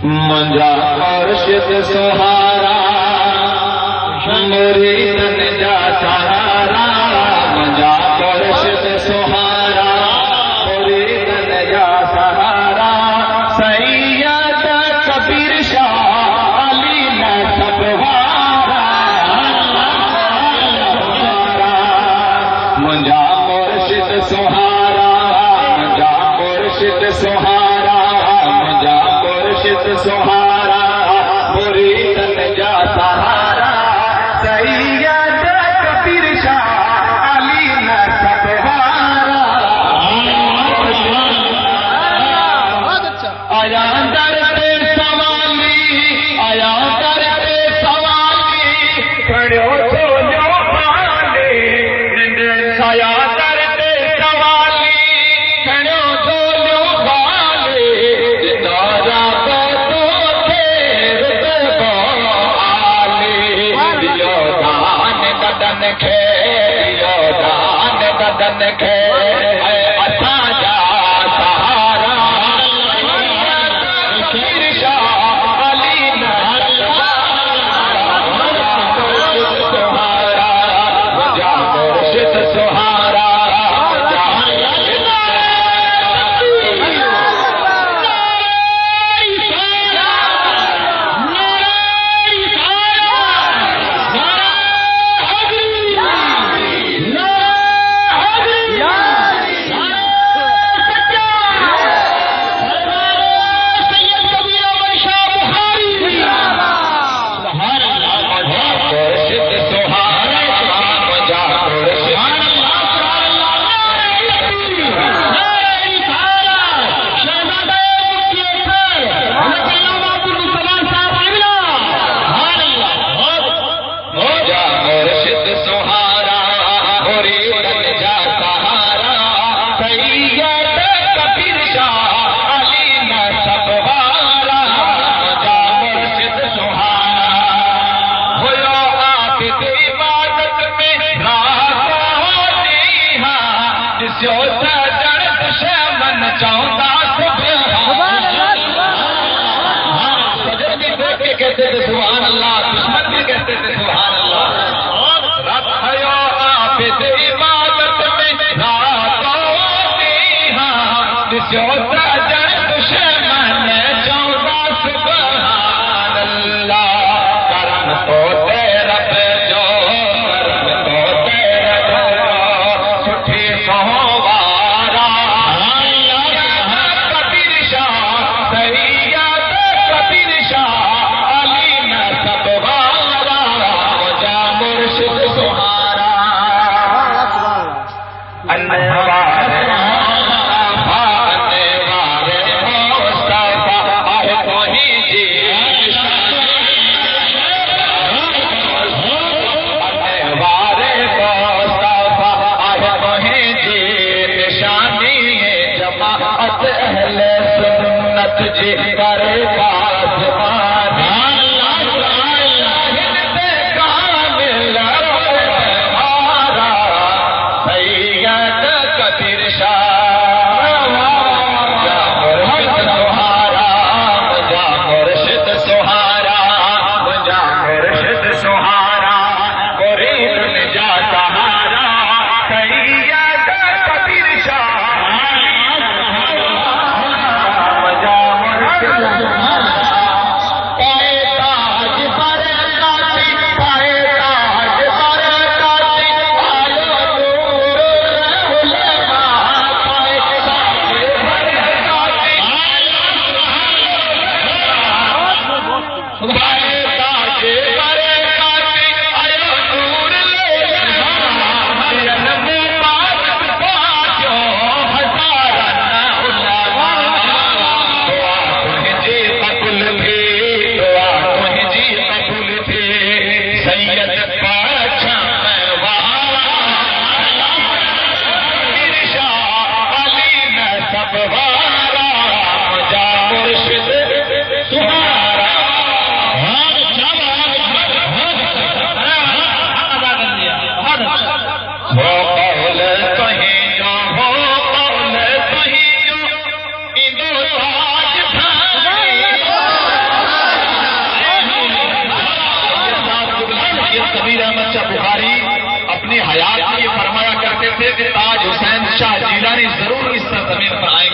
منجا مرشد سہارا مریدن جا سہارا منجا مرشد سہارا مریدن جا سہارا سید کبیر شاہ علی نسب وارا منجا مرشد سہارا منجا مرشد سہارا منجا مرشد سہارا مریدن جا سہارا سید کبیر شاہ علی نسب وارا آیا در پہ سوالی آیا در پہ سوالی کھڑو چھوڑو پاندے آیا در پہ سوالی کھڑو چھوڑو پاندے جتارا تو تیر دبا آلے یودان بدن کھے یودان بدن کھے اچھا جا سہارا کبیر شاہ علی نسب سہارا منجا مرشد سہارا کہتے تھے سبحان اللہ دشمن بھی کہتے تھے سبحان اللہ رب ہے آپ عبادت میں رات ہوتی ہاں جو سجن دشمن چودہ سبحان اللہ کرم تو تیرا جو کرم تو تیرا سٹھی سہوارا کبیر شاہ سید کبیر شاہ جی کر کے تاج حسین شاہ جیلانی ضرور اس سرزمین پر آئیں